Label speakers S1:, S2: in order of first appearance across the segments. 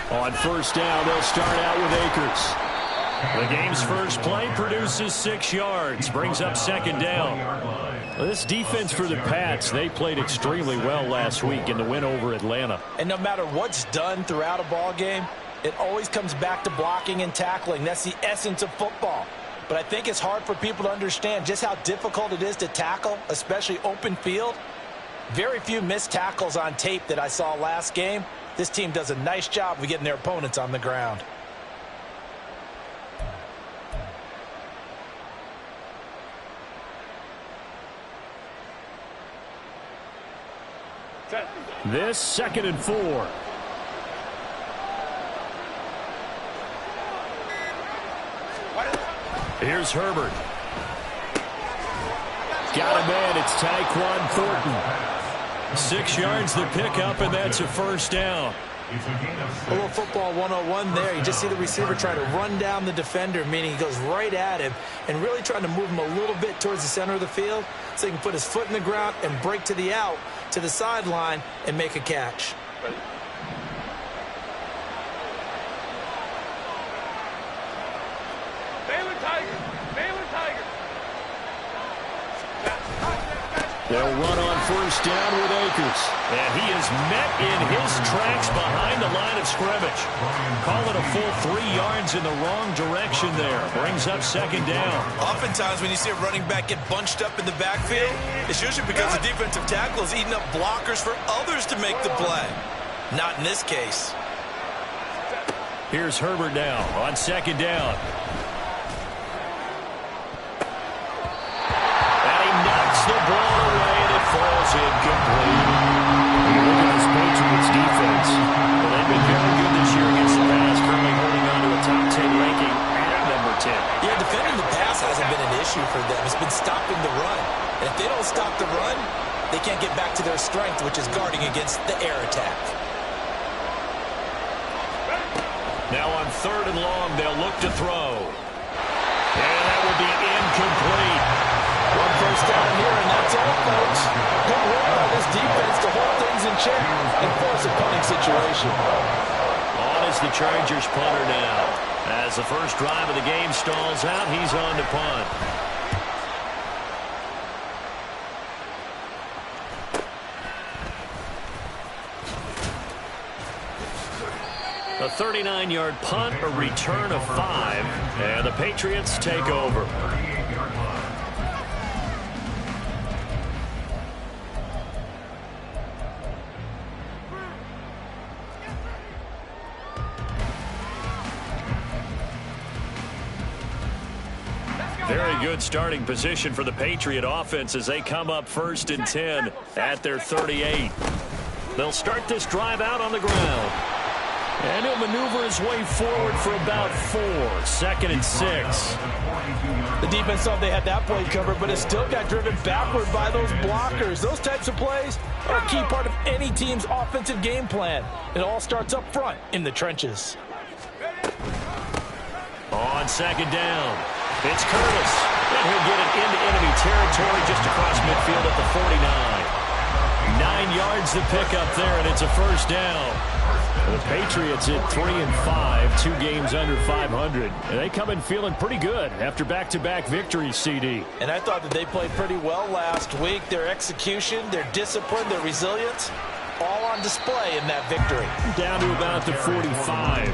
S1: On first down, they'll start out with Akers. The game's first play produces 6 yards, brings up second down. This defense for the Pats, they played extremely well last week in the win over Atlanta.
S2: And no matter what's done throughout a ball game, it always comes back to blocking and tackling. That's the essence of football. But I think it's hard for people to understand just how difficult it is to tackle, especially open field. Very few missed tackles on tape that I saw last game. This team does a nice job of getting their opponents on the ground.
S1: This 2nd and 4. Here's Herbert. Got a man. It's Tyquan Thornton. 6 yards the pickup, and that's a first down.
S2: A little football 101 there. You just see the receiver try to run down the defender, meaning he goes right at him and really trying to move him a little bit towards the center of the field so he can put his foot in the ground and break to the out, to the sideline, and make a catch.
S1: They'll run on first down with Akers. And he is met in his tracks behind the line of scrimmage. Call it a full 3 yards in the wrong direction there. Brings up second down.
S3: Oftentimes when you see a running back get bunched up in the backfield, it's usually because the defensive tackle is eating up blockers for others to make the play. Not in this case.
S1: Here's Herbert now on second down. The ball away, and it falls incomplete. You look at this Patriots defense. Well, they've been very good this year against the pass, currently holding on to a top 10 ranking at number 10.
S2: Yeah, defending the pass hasn't been an issue for them. It's been stopping the run. And if they don't stop the run, they can't get back to their strength, which is guarding against the air attack.
S1: Now on 3rd and long, they'll look to throw. And that will be incomplete.
S2: One first down here, and that's all, folks. Good work by this defense to hold things in check and force a punting situation.
S1: On is the Chargers punter now. As the first drive of the game stalls out, he's on to punt. A 39-yard punt, a return of 5, and the Patriots take over. Very good starting position for the Patriot offense as they come up 1st and 10 at their 38. They'll start this drive out on the ground. And he'll maneuver his way forward for about 4. 2nd and 6.
S2: The defense thought they had that play covered, but it still got driven backward by those blockers. Those types of plays are a key part of any team's offensive game plan. It all starts up front in the trenches.
S1: On 2nd down, it's Curtis. And he'll get it into enemy territory just across midfield at the 49. 9 yards to pick up there, and it's a first down. The Patriots at 3-5, 2 games under 500. And they come in feeling pretty good after back-to-back victories, CD.
S2: And I thought that they played pretty well last week. Their execution, their discipline, their resilience, all on display in that victory.
S1: Down to about the 45.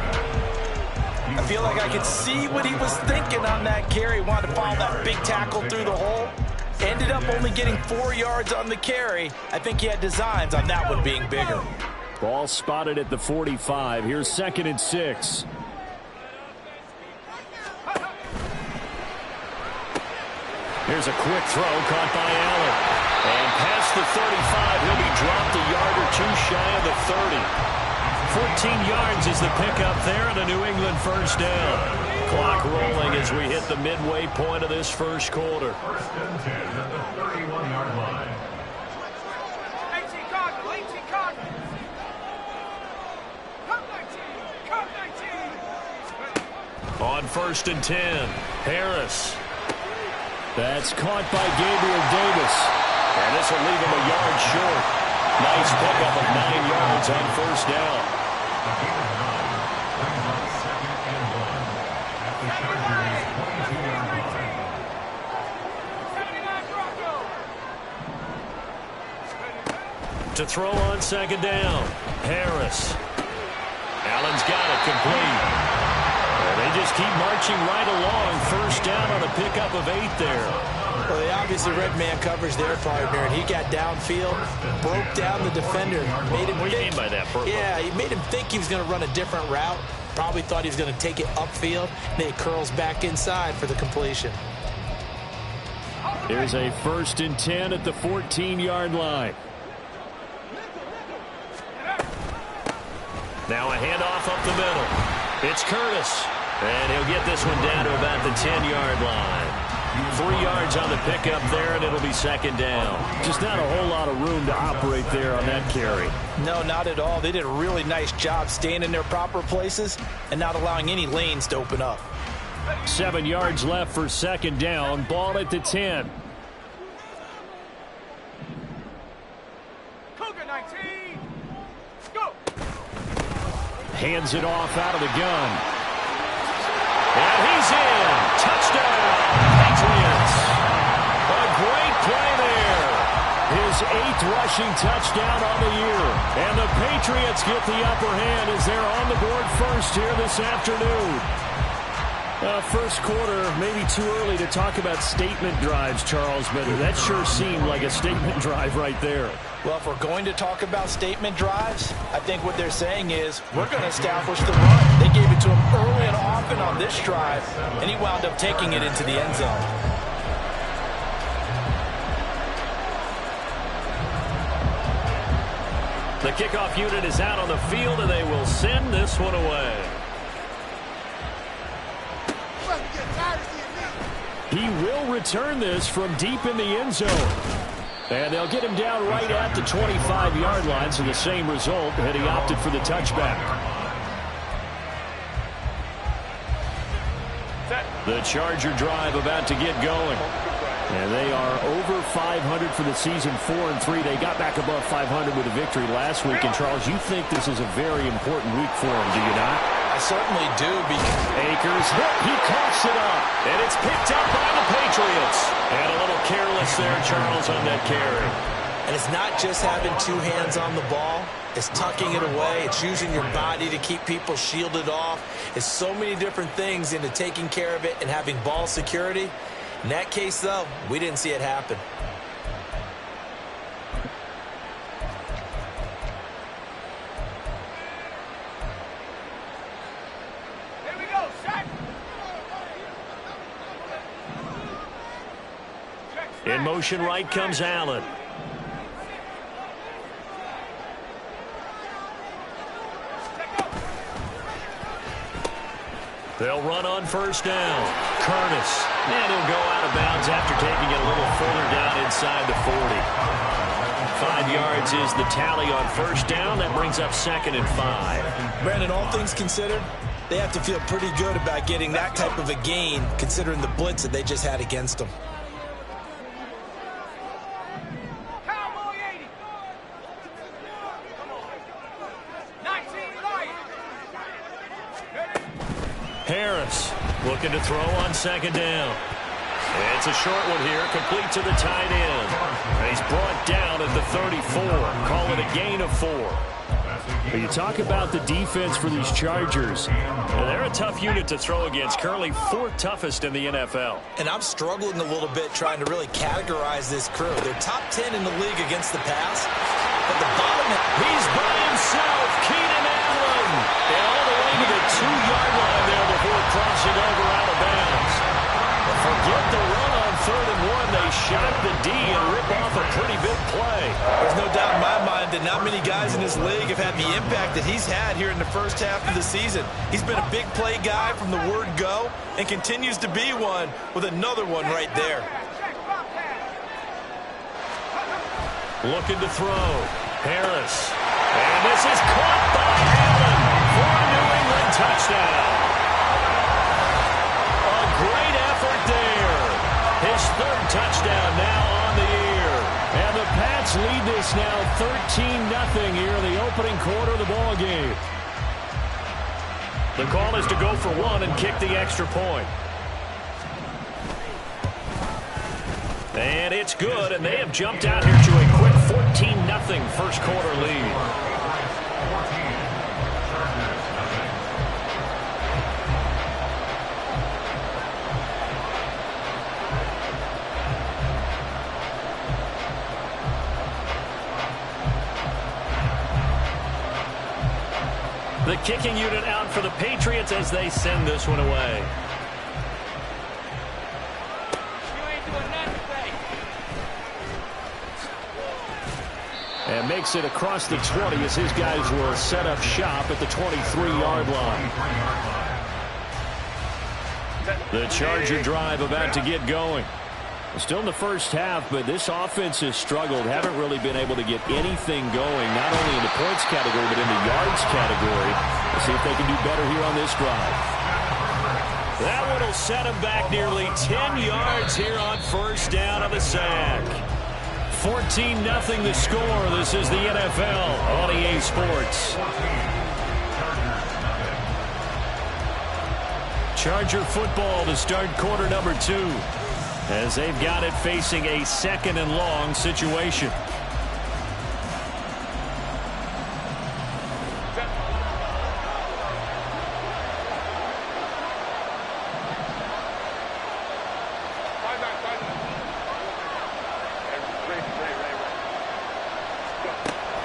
S2: I feel like I could see what he was thinking on that carry. Wanted to follow that big tackle through the hole. Ended up only getting 4 yards on the carry. I think he had designs on that one being bigger.
S1: Ball spotted at the 45. Here's 2nd and 6. Here's a quick throw caught by Allen. And past the 35, he'll be dropped a yard or 2 shy of the 30. 14 yards is the pickup there, and a New England first down. Clock rolling as we hit the midway point of this first quarter.
S4: 1st and 10 at the 31-yard line.
S1: On 1st and 10, Harris. That's caught by Gabriel Davis. And this will leave him a yard short. Nice pickup of 9 yards on first down. To throw on second down. Harris. Allen's got it complete. And they just keep marching right along. First down on a pickup of 8 there.
S2: Well, they obviously read man coverage there, partner, and he got downfield, broke down the defender, made him
S1: What do you mean by that, Purple?
S2: Yeah, he made him think he was going to run a different route. Probably thought he was going to take it upfield. Then he curls back inside for the completion.
S1: Here's a 1st and 10 at the 14-yard line. Now a handoff up the middle. It's Curtis. And he'll get this one down to about the 10-yard line. 3 yards on the pickup there, and it'll be second down. Just not a whole lot of room to operate there on that carry.
S2: No, not at all. They did a really nice job staying in their proper places and not allowing any lanes to open up.
S1: 7 yards left for second down. Ball at the 10.
S5: Cougar 19. Go.
S1: Hands it off out of the gun. And he's in. Touchdown, Patriots. A great play there. His 8th rushing touchdown on the year. And the Patriots get the upper hand as they're on the board first here this afternoon. First quarter, maybe too early to talk about statement drives, Charles, but that sure seemed like a statement drive right there.
S2: Well, if we're going to talk about statement drives, I think what they're saying is we're going to establish the run. They gave it to him early and often on this drive, and he wound up taking it into the end zone.
S1: The kickoff unit is out on the field, and they will send this one away. He will return this from deep in the end zone. And they'll get him down right at the 25-yard line, so the same result, and he opted for the touchback. The Charger drive about to get going. And they are over 500 for the season, 4-3. They got back above 500 with a victory last week. And, Charles, you think this is a very important week for them, do you not?
S2: I certainly do.
S1: Akers hit. He coughs it up. And it's picked up by the Patriots. And a little careless there, Charles, on that carry.
S2: And it's not just having 2 hands on the ball. It's tucking it away. It's using your body to keep people shielded off. It's so many different things into taking care of it and having ball security. In that case, though, we didn't see it happen.
S5: Here we go, set.
S1: In motion right comes Allen. They'll run on first down. Curtis. And he'll go out of bounds after taking it a little further down inside the 40. 5 yards is the tally on first down. That brings up 2nd and 5.
S2: Brandon, all things considered, they have to feel pretty good about getting that type of a gain considering the blitz that they just had against them.
S1: Harris looking to throw on second down. It's a short one here, complete to the tight end. And he's brought down at the 34. Call it a gain of 4. But you talk about the defense for these Chargers. They're a tough unit to throw against, currently 4th toughest in the NFL.
S2: And I'm struggling a little bit trying to really categorize this crew. They're top 10 in the league against the pass. But the bottom,
S1: he's by himself, Keenan Allen. And all the way to the 2-yard line there before crossing over out of bounds. Forget the run on 3rd and 1. They shot the D and rip off a pretty big play.
S2: There's no doubt in my mind that not many guys in this league have had the impact that he's had here in the first half of the season. He's been a big play guy from the word go and continues to be one with another one right there.
S1: Looking to throw. Harris. And this is caught by Allen for a New England touchdown. A great effort there. His 3rd touchdown now on the year. And the Pats Pats lead this now 13-0 here in the opening quarter of the ball game. The call is to go for one and kick the extra point. And it's good, and they have jumped out here to a quick 14-0 first quarter lead. The kicking unit out for the Patriots as they send this one away. And makes it across the 20 as his guys will set up shop at the 23-yard line. The Charger drive about to get going. Still in the first half, but this offense has struggled. Haven't really been able to get anything going, not only in the points category, but in the yards category. Let's see if they can do better here on this drive. That one will set them back nearly 10 yards here on first down on the sack. 14-0 the score. This is the NFL on EA Sports. Charger football to start quarter number 2. As they've got it facing a second and long situation.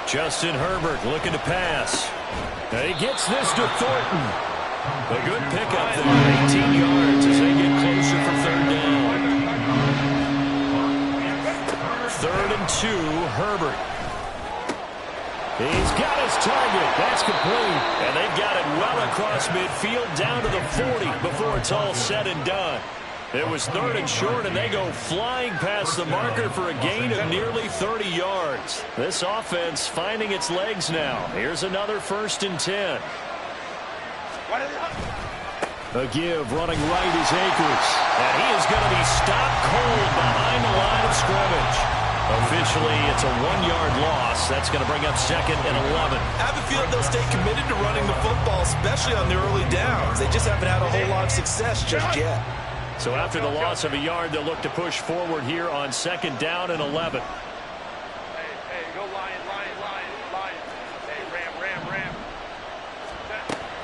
S1: Justin Herbert looking to pass. And he gets this to Thornton. A good pickup there, 18 yards as they get closer for third down. 3rd and 2, Herbert. He's got his target. That's complete. And they've got it well across midfield down to the 40 before it's all said and done. It was 3rd and short, and they go flying past the marker for a gain of nearly 30 yards. This offense finding its legs now. Here's another 1st and 10. A give running right is Akers. And he is going to be stopped cold behind the line of scrimmage. Officially, it's a 1-yard loss. That's going to bring up 2nd and 11.
S2: I have a feeling they'll stay committed to running the football, especially on the early downs. They just haven't had a whole lot of success just yet.
S1: So after the loss of a yard, they'll look to push forward here on 2nd down and 11.
S5: Hey, go Lion. Hey, ram.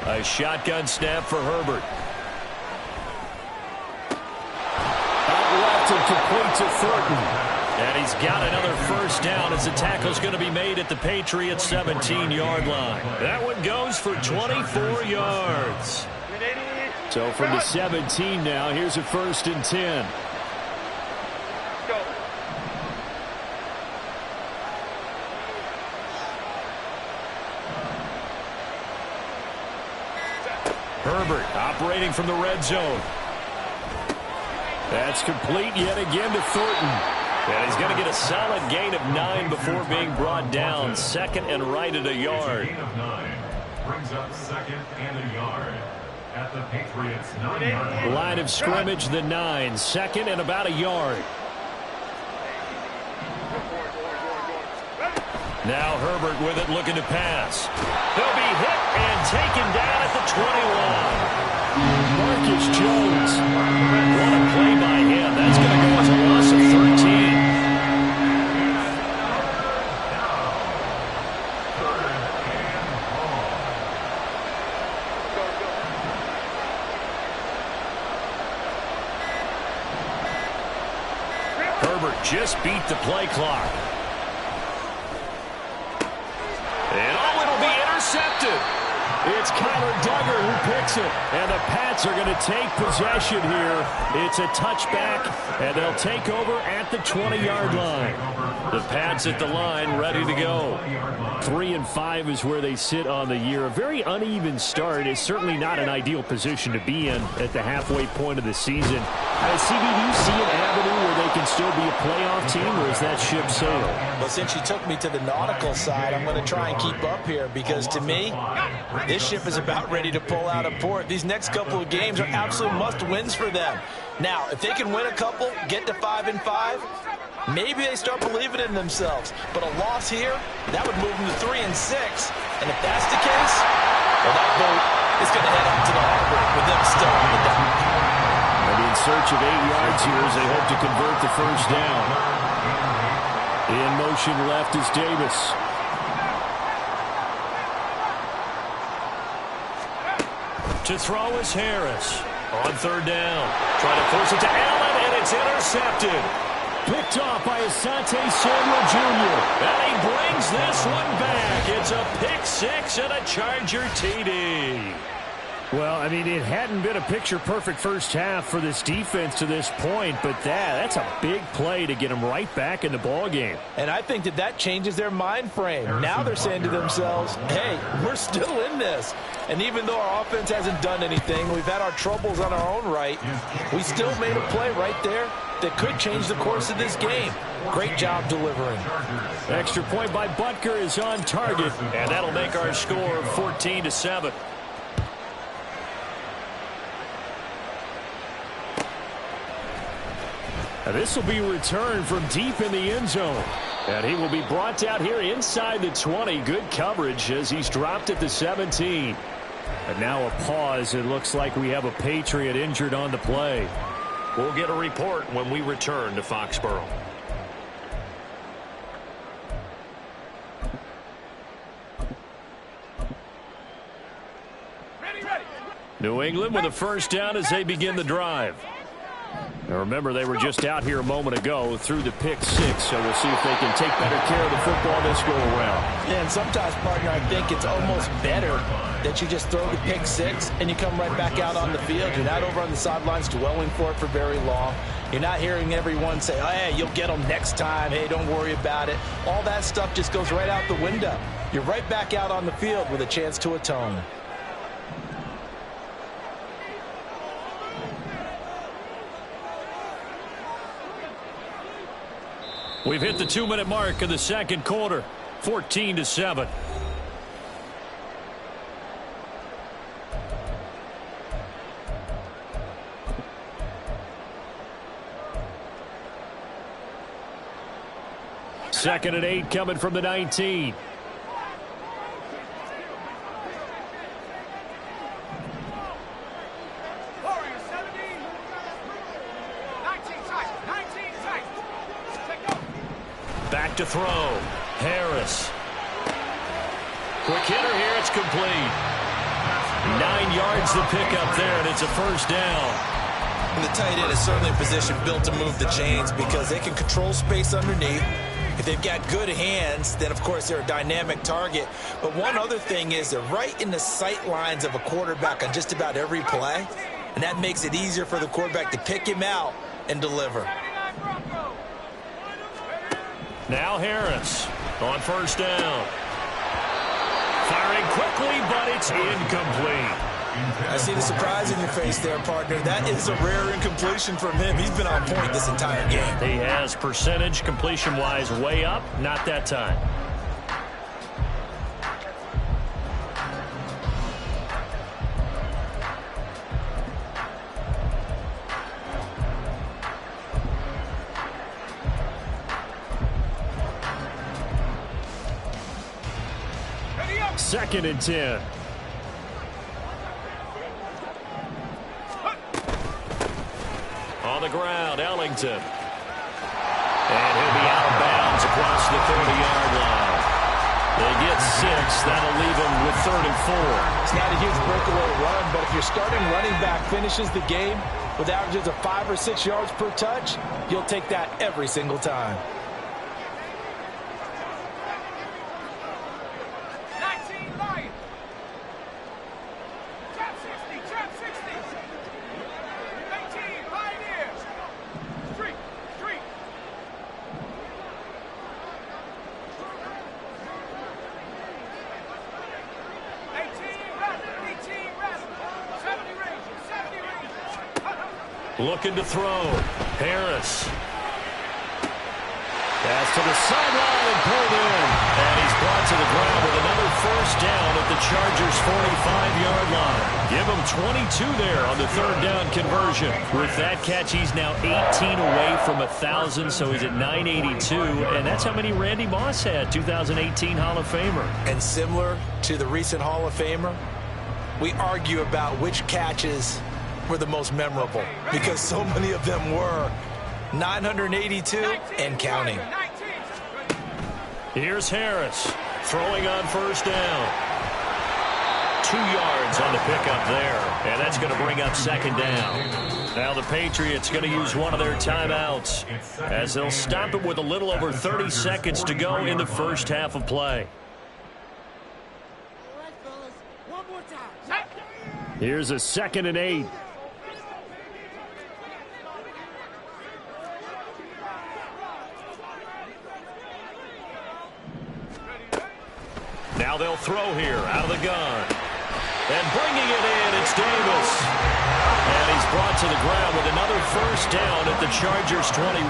S1: A shotgun snap for Herbert. Out left and complete to Thornton. And he's got another 1st down as the tackle's going to be made at the Patriots' 17-yard line. That one goes for 24 yards. So from the 17 now, here's a 1st and 10.
S5: Go.
S1: Herbert operating from the red zone. That's complete yet again to Thornton. And he's going to get a solid gain of 9 before being brought down. 2nd and right at a yard.
S4: Gain of 9 brings up 2nd and a yard at the Patriots' 9-yard line.
S1: Line of scrimmage, the 9. 2nd and about a yard. Now Herbert with it looking to pass. He'll be hit and taken down at the 21. Marcus Jones. What a play by him. That's going to go as a loss of 13. Herbert just beat the play clock. And oh, it'll be intercepted. It's Kyler Duggar who picks it. And the Pats are going to take possession here. It's a touchback, and they'll take over at the 20-yard line. The Pats at the line ready to go. 3-5 is where they sit on the year. A very uneven start is certainly not an ideal position to be in at the halfway point of the season. CB, do you see an avenue where they can still be a playoff team, or is that ship sailed?
S2: Well, since you took me to the nautical side, I'm going to try and keep up here because, to me, this ship is about ready to pull out of port. These next couple of games are absolute must-wins for them. Now, if they can win a couple, get to 5-5, maybe they start believing in themselves. But a loss here, that would move them to 3 and 6. And if that's the case, well, that boat is going to head out to the harbor with them still on the dock.
S1: They'll be in search of 8 yards here as they hope to convert the first down. In motion left is Davis. To throw is Harris. On third down. Trying to force it to Allen, and it's intercepted. Picked off by Asante Samuel Jr. And he brings this one back. It's a pick six and a Charger TD. Well, I mean, it hadn't been a picture-perfect first half for this defense to this point, but that's a big play to get them right back in the ballgame.
S2: And I think that changes their mind frame. Now they're saying to themselves, hey, we're still in this. And even though our offense hasn't done anything, we've had our troubles on our own right, we still made a play right there that could change the course of this game. Great job delivering.
S1: Extra point by Butker is on target, and that'll make our score 14-7. This will be returned from deep in the end zone. And he will be brought down here inside the 20. Good coverage as he's dropped at the 17. And now a pause. It looks like we have a Patriot injured on the play. We'll get a report when we return to Foxborough. New England with a first down as they begin the drive. Now remember, they were just out here a moment ago through the pick six, so we'll see if they can take better care of the football this go around.
S2: Yeah, and sometimes, partner, I think it's almost better that you just throw the pick six and you come right back out on the field. You're not over on the sidelines dwelling for it for very long. You're not hearing everyone say, oh, hey, you'll get them next time. Hey, don't worry about it. All that stuff just goes right out the window. You're right back out on the field with a chance to atone.
S1: We've hit the 2-minute mark of the second quarter, 14-7. Second and 8 coming from the 19. Back to throw. Harris. Quick hitter here. It's complete. 9 yards to pick up there, and it's a first down.
S2: And the tight end is certainly a position built to move the chains because they can control space underneath. If they've got good hands, then, of course, they're a dynamic target. But one other thing is they're right in the sight lines of a quarterback on just about every play, and that makes it easier for the quarterback to pick him out and deliver.
S1: Now Harris on first down. Firing quickly, but it's incomplete.
S2: I see the surprise in your face there, partner. That is a rare incompletion from him. He's been on point this entire game.
S1: He has percentage completion-wise way up. Not that time. Second and 10. On the ground, Ellington. And he'll be out of bounds across the 30-yard line. They get 6. That'll leave them with 3rd and 4.
S2: It's not a huge breakaway run, but if your starting running back finishes the game with averages of 5 or 6 yards per touch, you'll take that every single time.
S1: Looking to throw. Harris. Pass to the sideline and pulled in. And he's brought to the ground with another first down at the Chargers' 45-yard line. Give him 22 there on the third down conversion. With that catch, he's now 18 away from 1,000, so he's at 982. And that's how many Randy Moss had, 2018 Hall of Famer.
S2: And similar to the recent Hall of Famer, we argue about which catches were the most memorable because so many of them were. 982 and counting.
S1: Here's Harris throwing on first down. 2 yards on the pickup there, and that's going to bring up second down. Now the Patriots going to use one of their timeouts as they'll stop it with a little over 30 seconds to go in the first half of play. Here's a 2nd and 8. Now they'll throw here out of the gun. And bringing it in, it's Davis. And he's brought to the ground with another first down at the Chargers' 21.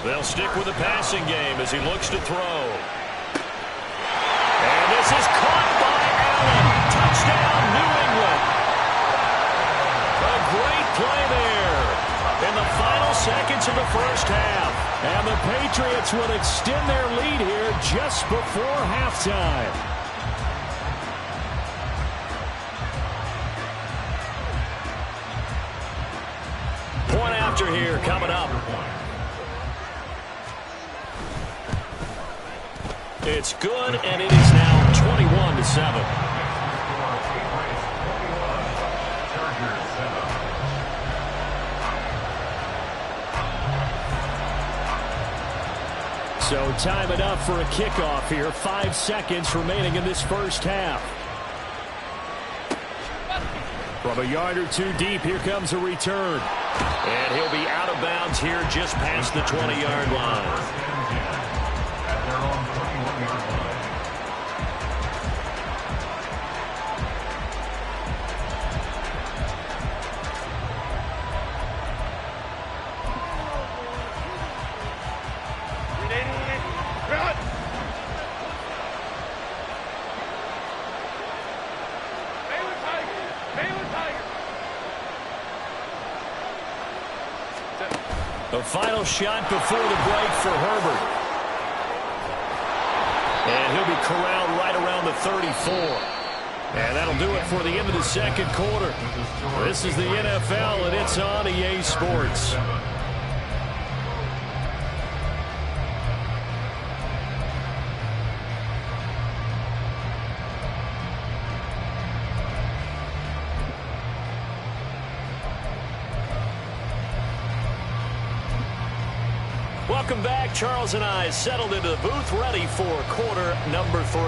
S1: They'll stick with the passing game as he looks to throw. And this is caught by Allen. Touchdown, New England. A great play there in the final seconds of the first half. And the Patriots would extend their lead here just before halftime. Point after here coming up. It's good, and it is now 21-7. So time enough for a kickoff here. 5 seconds remaining in this first half. From a yard or two deep, here comes a return. And he'll be out of bounds here just past the 20-yard line. The final shot before the break for Herbert. And he'll be corralled right around the 34. And that'll do it for the end of the second quarter. This is the NFL, and it's on EA Sports. Welcome back. Charles and I settled into the booth, ready for quarter number 3.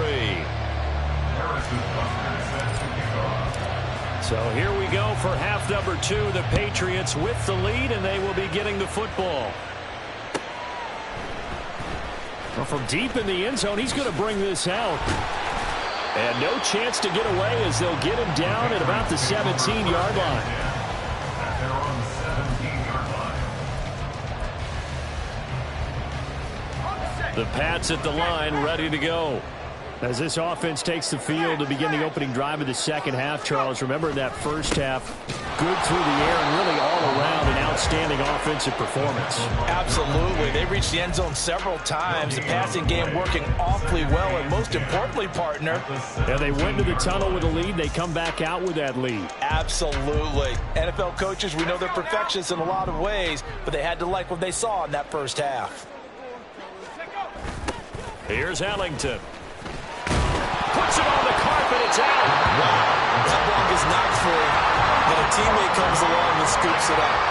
S1: So here we go for half number 2. The Patriots with the lead, and they will be getting the football. Well, from deep in the end zone, he's going to bring this out. And no chance to get away as they'll get him down at about the 17-yard line. The Pats at the line, ready to go. As this offense takes the field to begin the opening drive of the second half, Charles, remember that first half, good through the air and really all around an outstanding offensive performance.
S2: Absolutely. They reached the end zone several times. The passing game working awfully well, and most importantly, partner.
S1: Yeah, they went to the tunnel with a lead. They come back out with that lead.
S2: Absolutely. NFL coaches, we know they're perfectionists in a lot of ways, but they had to like what they saw in that first half.
S1: Here's Ellington. Puts it on the carpet. It's out.
S2: Wow. That ball is knocked free, but a teammate comes along and scoops it up.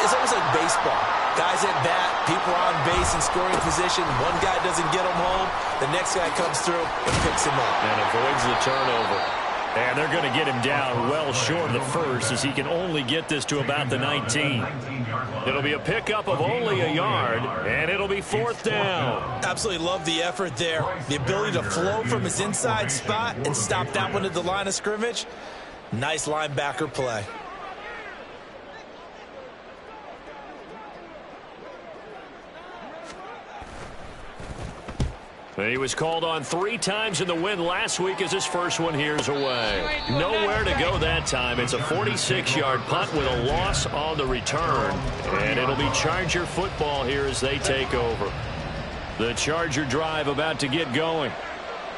S2: It's almost like baseball. Guys at bat, people are on base in scoring position. One guy doesn't get him home. The next guy comes through and picks him up.
S1: And avoids the turnover. And they're going to get him down well short of the first as he can only get this to about the 19. It'll be a pickup of only a yard, and it'll be fourth down.
S2: Absolutely love the effort there. The ability to flow from his inside spot and stop that one at the line of scrimmage. Nice linebacker play.
S1: He was called on 3 times in the win last week as his first one here's away. Nowhere to go that time. It's a 46-yard punt with a loss on the return. And it'll be Charger football here as they take over. The Charger drive about to get going.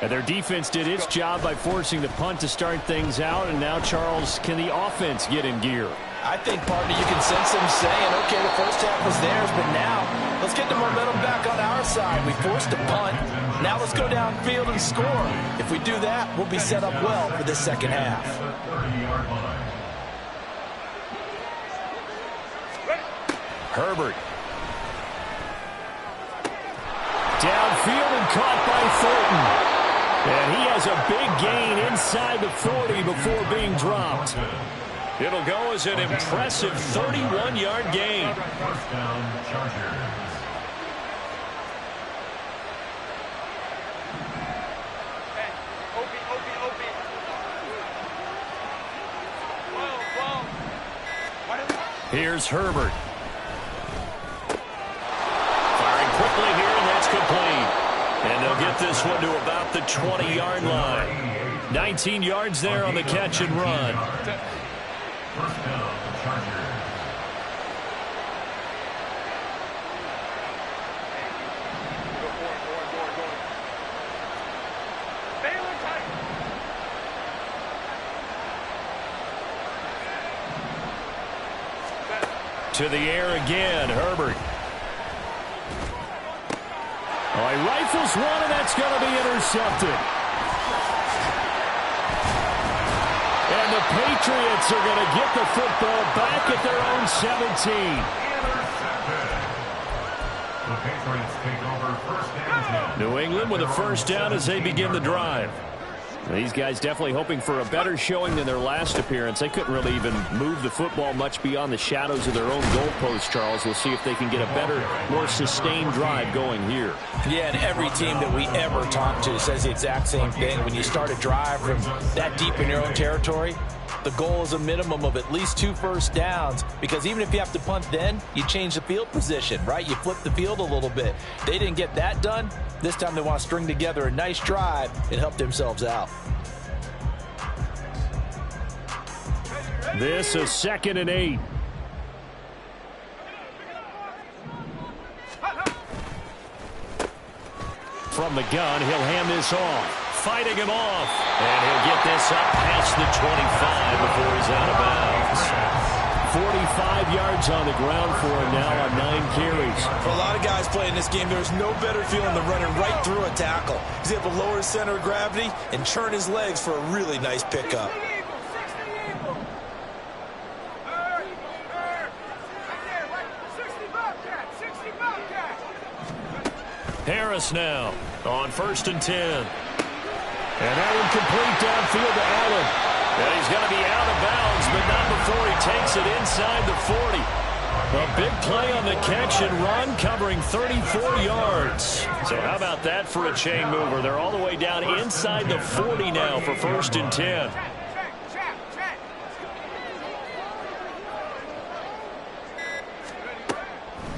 S1: And their defense did its job by forcing the punt to start things out. And now, Charles, can the offense get in gear?
S2: I think, partner, you can sense them saying, okay, the first half was theirs, but now let's get the momentum back on our side. We forced a punt. Now let's go downfield and score. If we do that, we'll be set up well for this second half.
S1: Herbert. Downfield and caught by Thornton. And he has a big gain inside the 40 before being dropped. It'll go as an impressive 31-yard gain.
S4: First down, Chargers.
S1: Here's Herbert. Firing quickly here, and that's complete. And they'll get this one to about the 20-yard line. 19 yards there on the catch and run.
S4: First down, Chargers.
S1: To the air again, Herbert. Oh, he rifles one, and that's going to be intercepted. And the Patriots are going to get the football back at their own 17.
S4: The Patriots take over first and 10.
S1: New England with a first down as they begin the drive. These guys definitely hoping for a better showing than their last appearance. They couldn't really even move the football much beyond the shadows of their own goalpost, Charles. We'll see if they can get a better, more sustained drive going here.
S2: Yeah, and every team that we ever talk to says the exact same thing. When you start a drive from that deep in your own territory, the goal is a minimum of at least 2 first downs, because even if you have to punt then, you change the field position, right? You flip the field a little bit. They didn't get that done. This time they want to string together a nice drive and help themselves out.
S1: This is 2nd and 8. From the gun, he'll hand this off. Fighting him off. And he'll get this up past the 25 before he's out of bounds. 45 yards on the ground for him now on 9 carries.
S2: For a lot of guys playing this game, there's no better feeling than running right through a tackle. He's able to lower his center of gravity and churn his legs for a really nice pickup.
S1: Harris now on 1st and 10. And that one complete downfield to Allen. And he's going to be out of bounds, but not before he takes it inside the 40. A big play on the catch and run, covering 34 yards. So how about that for a chain mover? They're all the way down inside the 40 now for 1st and 10.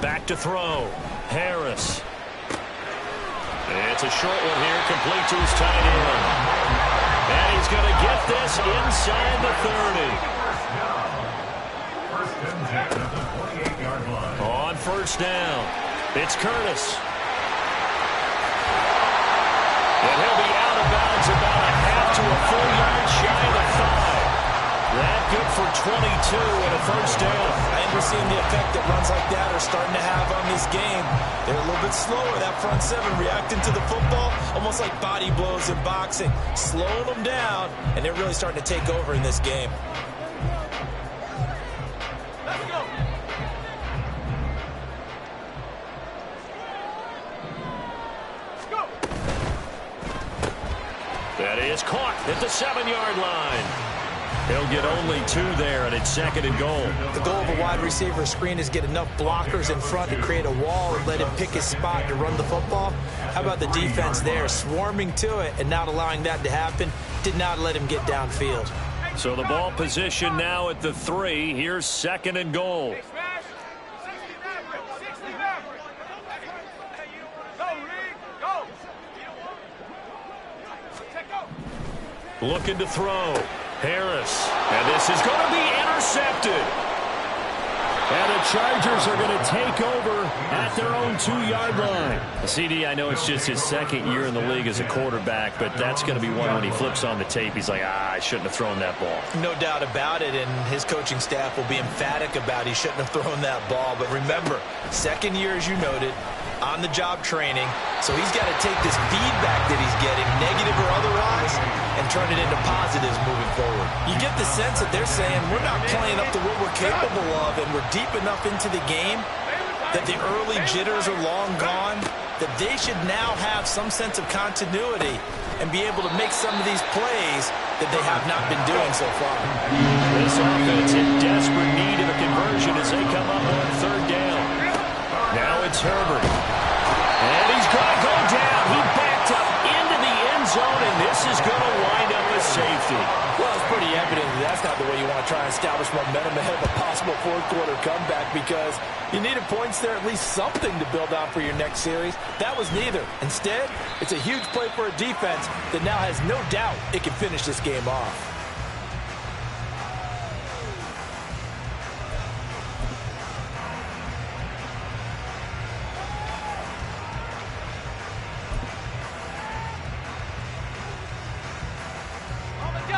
S1: Back to throw. Harris. It's a short one here, complete to his tight end. And he's going to get this inside the 30.
S4: First and 10 at the 48-yard line.
S1: On 1st down, it's Curtis. And he'll be out of bounds about a half to a full yard shy of the 5. That good for 22 and a 1st down.
S2: I think we're seeing the effect that runs like that are starting to have on this game. They're a little bit slower, that front 7, reacting to the football, almost like body blows in boxing, slowing them down, and they're really starting to take over in this game. Let's go.
S1: That is caught at the 7-yard line. He'll get only 2 there, and it's 2nd and goal.
S2: The goal of a wide receiver screen is get enough blockers in front to create a wall and let him pick his spot to run the football. How about the defense there, swarming to it and not allowing that to happen? Did not let him get downfield.
S1: So the ball position now at the 3. Here's 2nd and goal. Looking to throw. Harris. And this is going to be intercepted. And the Chargers are going to take over at their own 2-yard line. CD, I know it's just his second year in the league as a quarterback, but that's going to be one when he flips on the tape. He's like, I shouldn't have thrown that ball.
S2: No doubt about it, and his coaching staff will be emphatic about he shouldn't have thrown that ball. But remember, second year, as you noted, on-the-job training, so he's got to take this feedback that he's getting, negative or otherwise, and turn it into positives moving forward. You get the sense that they're saying we're not playing up to what we're capable of, and we're deep enough into the game that the early jitters are long gone, that they should now have some sense of continuity and be able to make some of these plays that they have not been doing so far.
S1: This offense in desperate need of a conversion as they come up on third down. Now it's Herbert. And he's going to go down. He backed up into the end zone, and this is going to wind up a safety.
S2: Well, it's pretty evident that that's not the way you want to try and establish momentum ahead of a possible fourth-quarter comeback, because you needed points there, at least something to build on for your next series. That was neither. Instead, it's a huge play for a defense that now has no doubt it can finish this game off.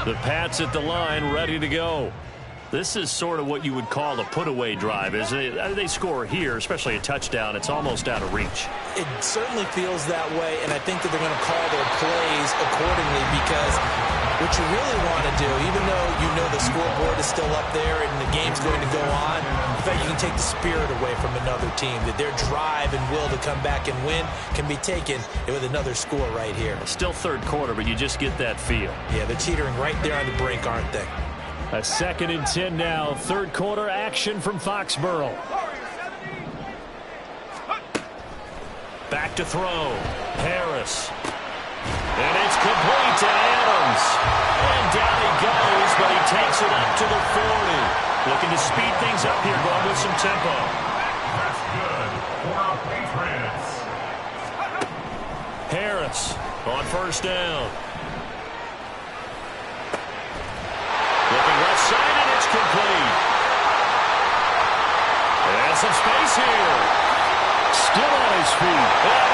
S1: The Pats at the line, ready to go. This is sort of what you would call a put-away drive. As they score here, especially a touchdown, it's almost out of reach.
S2: It certainly feels that way, and I think that they're going to call their plays accordingly, because what you really want to do, even though you know the scoreboard is still up there and the game's going to go on, in fact, you can take the spirit away from another team, that their drive and will to come back and win can be taken with another score right here.
S1: Still third quarter, but you just get that feel.
S2: Yeah, they're teetering right there on the brink, aren't they?
S1: A 2nd and 10 now. Third quarter action from Foxborough. Back to throw. Harris. And it's complete to Adams. And down he goes, but he takes it up to the 40. Looking to speed things up here, going with some tempo.
S4: That's good for our Patriots.
S1: Harris on first down. Looking left side, and it's complete. And some space here. Still on his feet. And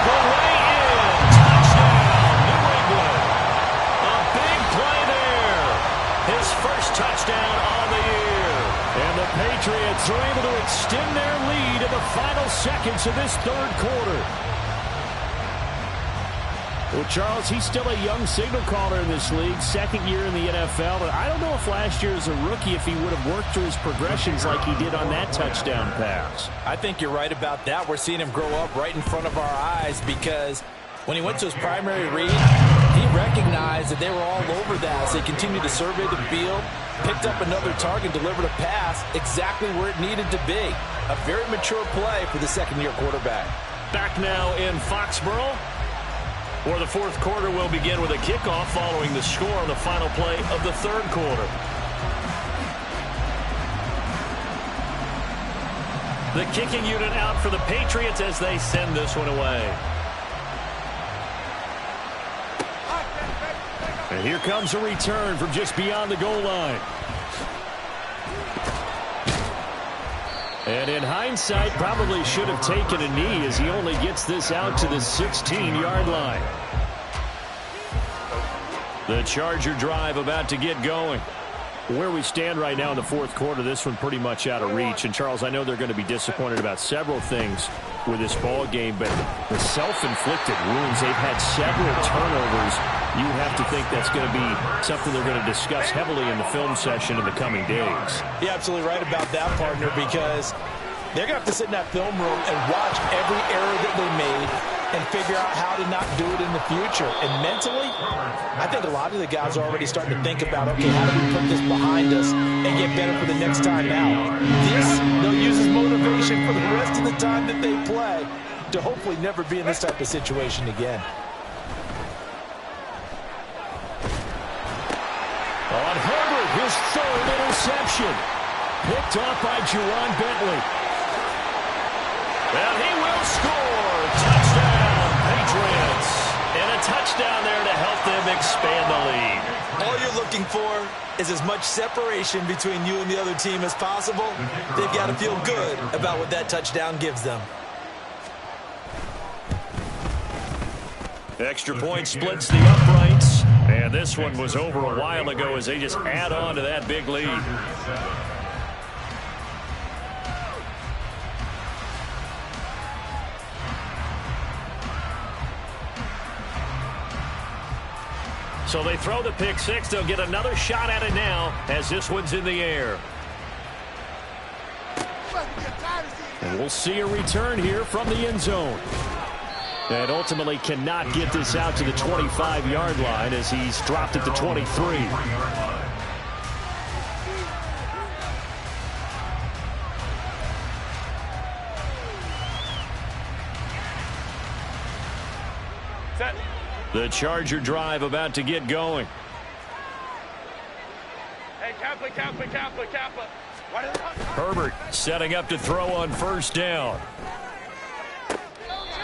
S1: all the way in. Touchdown, New England. A big play there. His first touchdown on the year. And the Patriots are able to extend their lead in the final seconds of this third quarter. Well, Charles, he's still a young signal caller in this league, second year in the NFL, but I don't know if last year as a rookie if he would have worked through his progressions like he did on that touchdown pass.
S2: I think you're right about that. We're seeing him grow up right in front of our eyes, because when he went to his primary read, he recognized that they were all over that as they continued to survey the field, picked up another target, delivered a pass exactly where it needed to be. A very mature play for the second-year quarterback.
S1: Back now in Foxborough, where the fourth quarter will begin with a kickoff following the score on the final play of the third quarter. The kicking unit out for the Patriots as they send this one away. And here comes a return from just beyond the goal line. And in hindsight, probably should have taken a knee as he only gets this out to the 16-yard line. The Charger drive about to get going. Where we stand right now in the fourth quarter, this one pretty much out of reach. And, Charles, I know they're going to be disappointed about several things with this ball game, but the self-inflicted wounds, they've had several turnovers. You have to think that's going to be something they're going to discuss heavily in the film session in the coming days.
S2: You're absolutely right about that, partner, because they're going to have to sit in that film room and watch every error that they made and figure out how to not do it in the future. And mentally, I think a lot of the guys are already starting to think about, okay, how do we put this behind us and get better for the next time out? This, they'll use as motivation for the rest of the time that they play to hopefully never be in this type of situation again.
S1: On Herbert, his third interception. Picked off by Juwan Bentley. And he will score. Touchdown, Patriots. And a touchdown there to help help them expand the lead.
S2: All you're looking for is as much separation between you and the other team as possible. They've got to feel good about what that touchdown gives them.
S1: Extra point splits the uprights. And this one was over a while ago as they just add on to that big lead. So they throw the pick six. They'll get another shot at it now as this one's in the air. And we'll see a return here from the end zone. And ultimately cannot get this out to the 25-yard line as he's dropped at the 23.
S5: Set.
S1: The Charger drive about to get going.
S5: Hey, Kappa.
S1: Herbert setting up to throw on first down.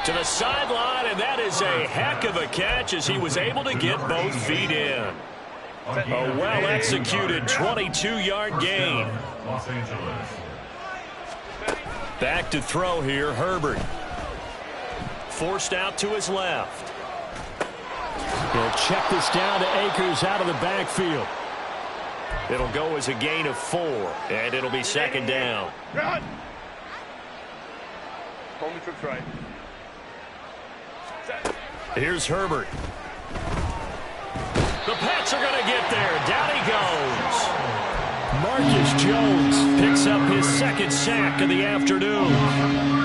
S1: To the sideline, and that is a heck of a catch as he was able to get both feet in. A well-executed 22-yard gain.
S4: Los Angeles.
S1: Back to throw here, Herbert. Forced out to his left. He'll check this down to Akers out of the backfield. It'll go as a gain of 4, and it'll be second down.
S5: Run. Coleman trips right. Set.
S1: Here's Herbert. The Pats are going to get there. Down he goes. Marcus Jones picks up his second sack of the afternoon.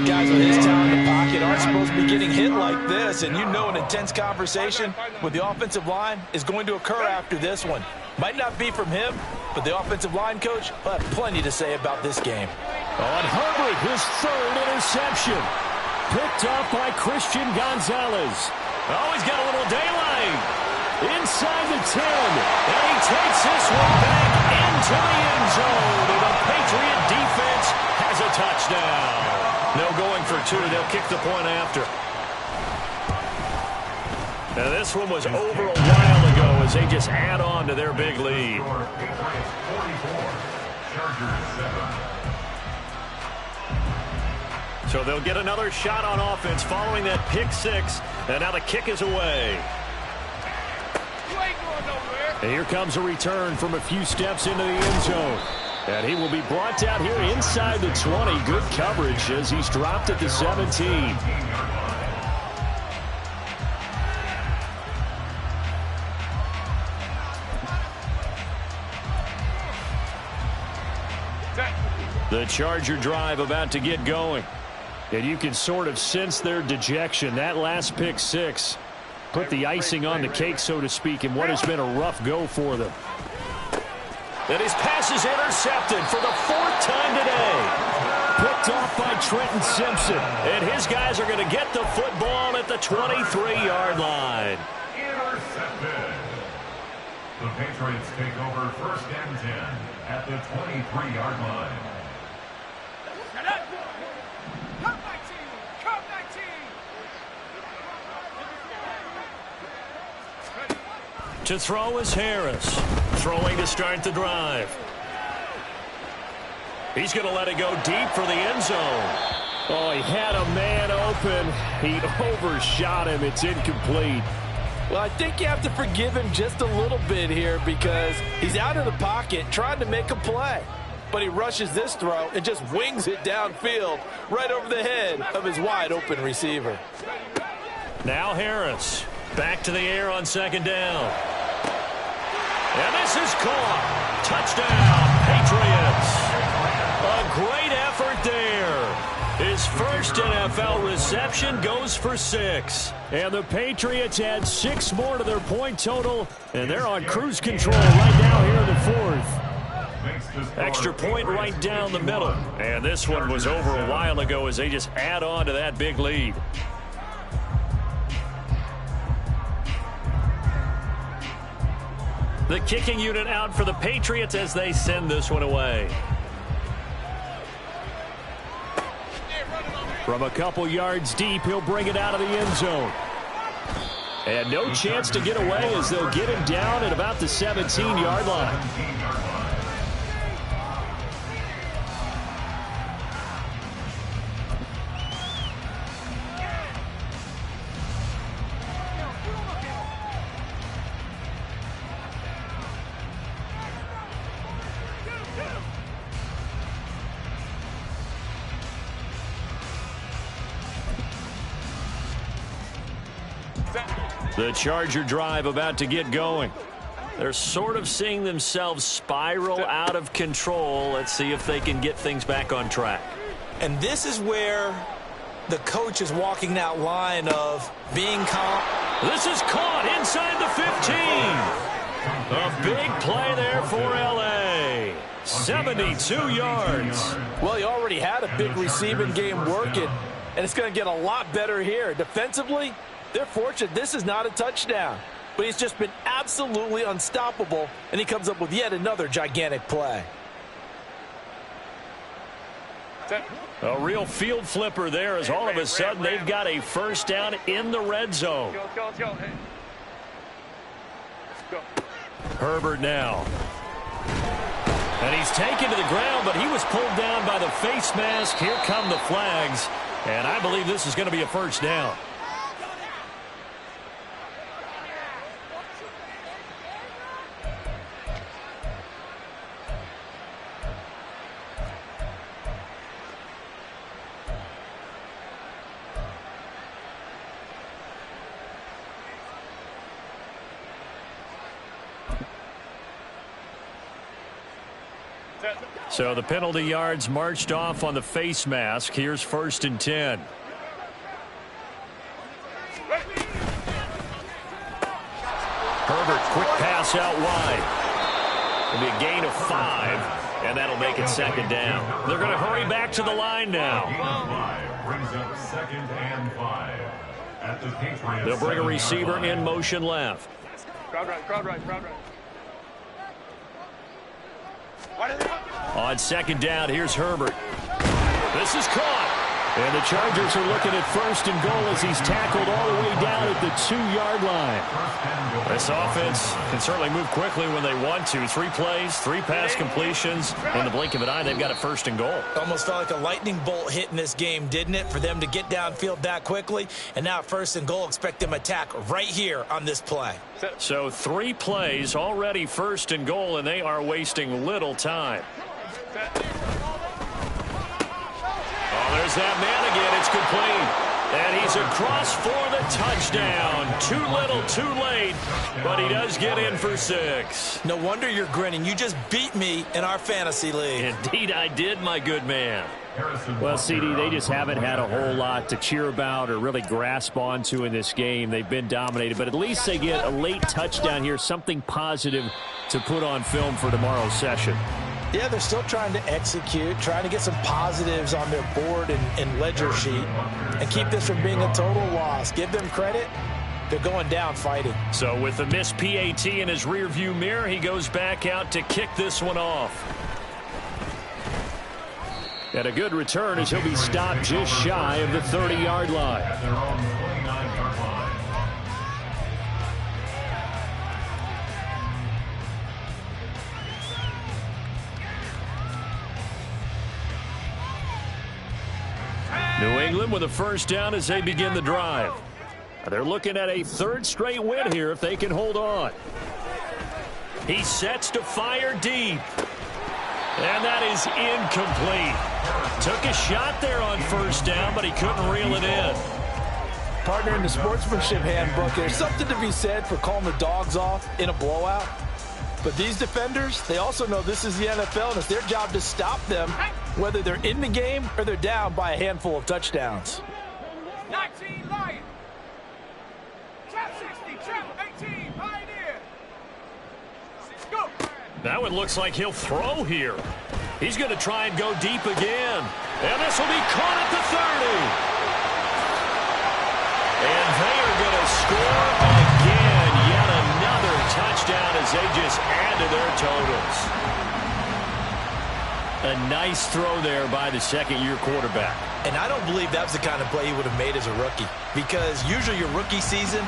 S2: Guys with his talent in the pocket aren't supposed to be getting hit like this, and you know an intense conversation with the offensive line is going to occur after this one. Might not be from him, but the offensive line coach will have plenty to say about this game.
S1: On Herbert, his third interception. Picked up by Christian Gonzalez. Oh, he's got a little daylight. Inside the 10. And he takes this one back into the end zone. And the Patriot defense has a touchdown. No going for 2. They'll kick the point after. Now this one was over a while ago as they just add on to their big lead.
S4: Patriots 44, Chargers 7.
S1: So they'll get another shot on offense following that pick six. And now the kick is away.
S5: You ain't going nowhere.
S1: And here comes a return from a few steps into the end zone. And he will be brought down here inside the 20. Good coverage as he's dropped at the 17. The Charger drive about to get going. And you can sort of sense their dejection. That last pick six put the icing on the cake, so to speak, in what has been a rough go for them. And his pass is intercepted for the 4th time today. Picked off by Trenton Simpson. And his guys are going to get the football at the 23-yard line.
S4: Intercepted. The Patriots take over 1st and 10 at the 23-yard line.
S1: To throw is Harris. Throwing to start the drive. He's going to let it go deep for the end zone. Oh, he had a man open. He overshot him. It's incomplete.
S2: Well, I think you have to forgive him just a little bit here because he's out of the pocket trying to make a play. But he rushes this throw and just wings it downfield right over the head of his wide-open receiver.
S1: Now Harris. Back to the air on second down. And this is caught. Touchdown, Patriots. A great effort there. His first NFL reception goes for 6. And the Patriots add 6 more to their point total. And they're on cruise control right now here in the 4th. Extra point right down the middle. And this one was over a while ago as they just add on to that big lead. The kicking unit out for the Patriots as they send this one away. From a couple yards deep, he'll bring it out of the end zone. And no chance to get away as they'll get him down at about the 17-yard line. The Charger drive about to get going. They're sort of seeing themselves spiral out of control. Let's see if they can get things back on track.
S2: And this is where the coach is walking that line of being calm.
S1: This is caught inside the 15. A big play there for L.A. 72 yards.
S2: Well, he already had a big receiving game working, and it's going to get a lot better here. Defensively, they're fortunate this is not a touchdown, but he's just been absolutely unstoppable, and he comes up with yet another gigantic play.
S1: A real field flipper there as all of a sudden they've got a first down in the red zone.
S5: Let's go.
S1: Herbert now. And he's taken to the ground, but he was pulled down by the face mask. Here come the flags, and I believe this is going to be a first down. So the penalty yards marched off on the face mask. Here's 1st and 10. Herbert, quick pass out wide. It'll be a gain of 5, and that'll make it 2nd down. They're going to hurry back to the line now.
S4: Brings up 2nd and 5. At the Patriots.
S1: They'll bring a receiver in motion left.
S5: Crowd right.
S1: On 2nd down, here's Herbert. This is caught. And the Chargers are looking at 1st and goal as he's tackled all the way down at the 2-yard line. This offense can certainly move quickly when they want to. 3 plays, 3 pass completions. In the blink of an eye, they've got a 1st and goal.
S2: Almost felt like a lightning bolt hit in this game, didn't it? For them to get downfield that quickly. And now 1st and goal, expect them to attack right here on this play.
S1: So 3 plays, already 1st and goal, and they are wasting little time. Oh, there's that man again. It's complete. And he's across for the touchdown. Too little, too late. But he does get in for 6.
S2: No wonder you're grinning. You just beat me in our fantasy league.
S1: Indeed I did, my good man.
S6: Well, CD, they just haven't had a whole lot to cheer about or really grasp onto in this game. They've been dominated, but at least they get a late touchdown here, something positive to put on film for tomorrow's session.
S2: Yeah, they're still trying to execute, trying to get some positives on their board and ledger sheet and keep this from being a total loss. Give them credit. They're going down fighting.
S1: So with the missed PAT in his rearview mirror, he goes back out to kick this one off. And a good return as he'll be stopped just shy of the 30-yard line.
S4: At their own 29-yard line.
S1: New England with a first down as they begin the drive. They're looking at a 3rd straight win here if they can hold on. He sets to fire deep. And that is incomplete. Took a shot there on 1st down, but he couldn't reel it in.
S2: Partner, in the sportsmanship handbook, there's something to be said for calling the dogs off in a blowout. But these defenders, they also know this is the NFL, and it's their job to stop them, whether they're in the game or they're down by a handful of touchdowns.
S5: 19 Lion. Trap 60, trap 18, Pioneer. Go.
S1: That one looks like he'll throw here. He's going to try and go deep again. And this will be caught at the 30. And they are going to score again. Yet another touchdown as they just add to their totals.
S6: A nice throw there by the second-year quarterback.
S2: And I don't believe that was the kind of play he would have made as a rookie, because usually your rookie season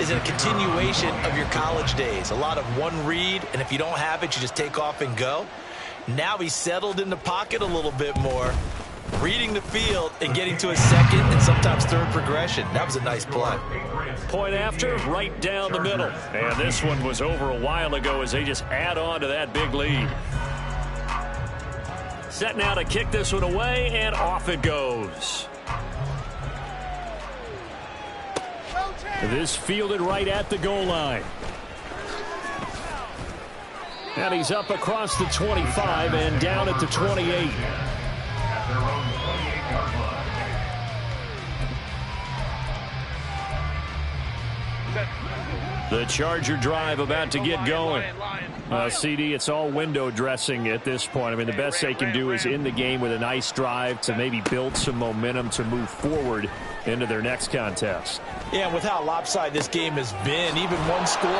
S2: is a continuation of your college days. A lot of one read, and if you don't have it, you just take off and go. Now he's settled in the pocket a little bit more, reading the field and getting to his second and sometimes third progression. That was a nice play.
S6: Point after, right down the middle. And this one was over a while ago as they just add on to that big lead. Set now to kick this one away, and off it goes. This fielded right at the goal line. And he's up across the 25 and down at the 28.
S4: At their own 28-yard line.
S6: The Charger drive about to get going. CD, it's all window dressing at this point. I mean, the best they can do is in the game with a nice drive to maybe build some momentum to move forward into their next contest.
S2: Yeah, with how lopsided this game has been, even one score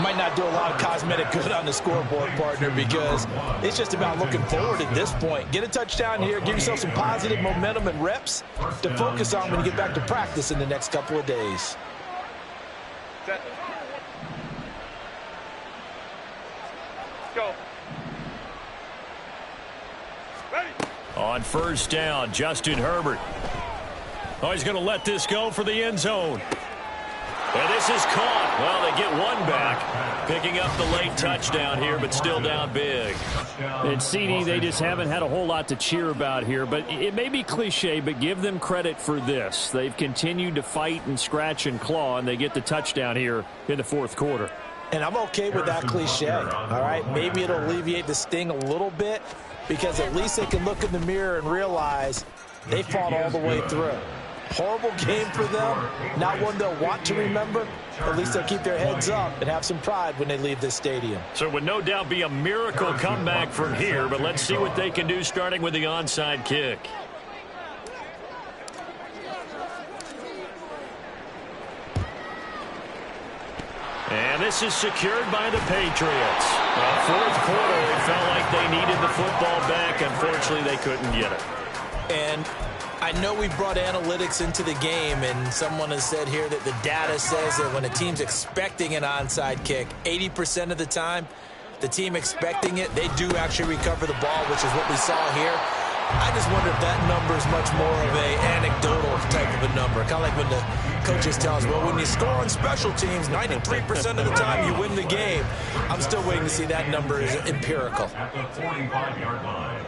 S2: might not do a lot of cosmetic good on the scoreboard, partner, because it's just about looking forward at this point. Get a touchdown here, give yourself some positive momentum and reps to focus on when you get back to practice in the next couple of days.
S5: Set. Go. Ready.
S6: On first down, Justin Herbert. Oh, he's going to let this go for the end zone. And this is caught. Well, they get one back, picking up the late touchdown here, but still down big. And CD, they just haven't had a whole lot to cheer about here, but it may be cliche, but give them credit for this. They've continued to fight and scratch and claw, and they get the touchdown here in the fourth quarter.
S2: And I'm okay with that cliche, all right? Maybe it'll alleviate the sting a little bit, because at least they can look in the mirror and realize they fought all the way through. Horrible game for them, not one they'll want to remember. At least they'll keep their heads up and have some pride when they leave this stadium.
S6: So it would no doubt be a miracle comeback from here, but let's see what they can do starting with the onside kick. And this is secured by the Patriots. Fourth quarter, it felt like they needed the football back. Unfortunately, they couldn't get it.
S2: And I know we brought analytics into the game, and someone has said here that the data says that when a team's expecting an onside kick, 80% of the time, the team expecting it, they do actually recover the ball, which is what we saw here. I just wonder if that number is much more of a anecdotal type of a number. Kind of like when the coaches tell us, well, when you score on special teams, 93% of the time you win the game. I'm still waiting to see that number is empirical.
S4: At the 45-yard line.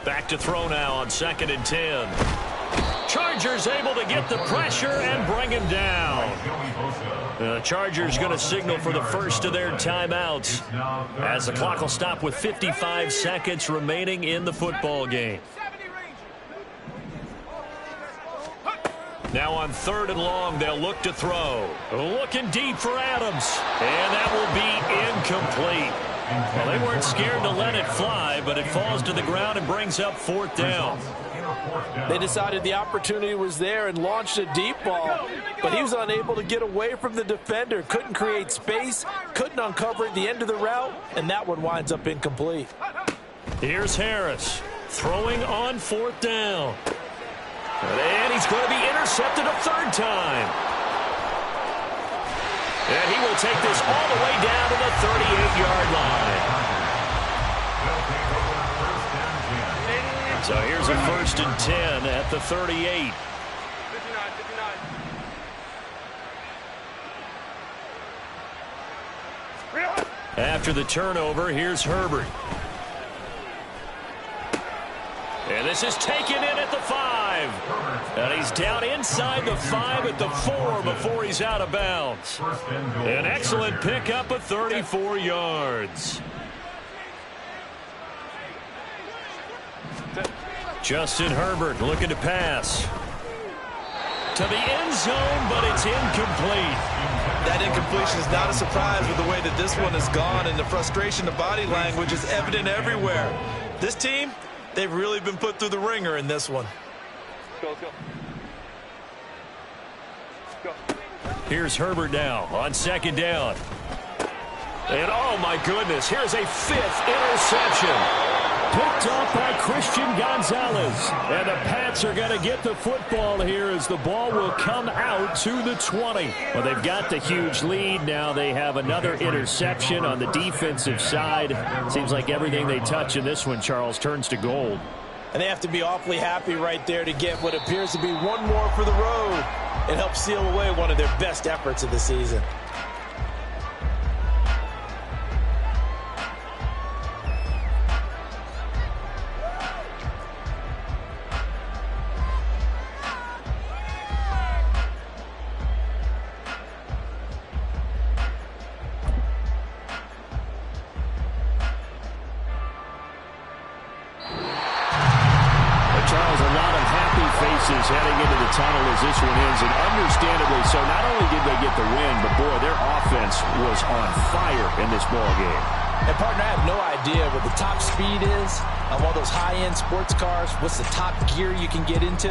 S6: Back to throw now on 2nd and 10. Chargers able to get the pressure and bring him down. The Chargers going to signal for the first of their timeouts as the clock will stop with 55 seconds remaining in the football game. Now on 3rd and long, they'll look to throw. Looking deep for Adams. And that will be incomplete. Well, they weren't scared to let it fly, but it falls to the ground and brings up 4th down.
S2: They decided the opportunity was there and launched a deep ball, but he was unable to get away from the defender, couldn't create space, couldn't uncover at the end of the route, and that one winds up incomplete.
S6: Here's Harris throwing on 4th down. And he's going to be intercepted a 3rd time. And he will take this all the way down to the 38-yard line. So here's a 1st and 10 at the 38.
S5: 59, 59.
S6: After the turnover, here's Herbert. And this is taken in at the 5. And he's down inside the 5 at the 4 before he's out of bounds. An excellent pickup of 34 yards. Justin Herbert looking to pass. To the end zone, but it's incomplete.
S2: That incompletion is not a surprise with the way that this one has gone, and the frustration, the body language is evident everywhere. This team, they've really been put through the ringer in this one.
S5: Go, go. Go.
S6: Here's Herbert now on 2nd down.
S1: And oh my goodness, here's a 5th interception. Picked off by Christian Gonzalez. And the Pats are going to get the football here as the ball will come out to the 20. Well, they've got the huge lead. Now they have another interception on the defensive side. Seems like everything they touch in this one, Charles, turns to gold.
S2: And they have to be awfully happy right there to get what appears to be one more for the road. It helps seal away one of their best efforts of the season.
S1: Heading into the tunnel as this one ends, and understandably so. Not only did they get the win, but boy, their offense was on fire in this ball game.
S2: And partner, I have no idea what the top speed is on one of those high-end sports cars. What's the top gear you can get into?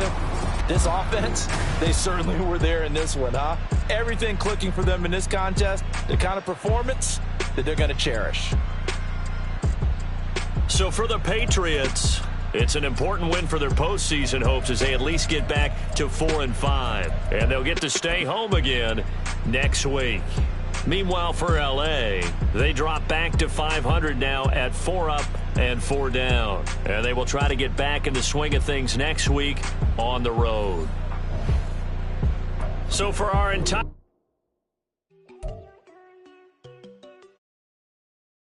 S2: This offense, they certainly were there in this one, huh? Everything clicking for them in this contest, the kind of performance that they're going to cherish.
S1: So for the Patriots, it's an important win for their postseason hopes as they at least get back to 4-5. And they'll get to stay home again next week. Meanwhile, for L.A., they drop back to 500 now at 4 up and 4 down. And they will try to get back in the swing of things next week on the road. So for our entire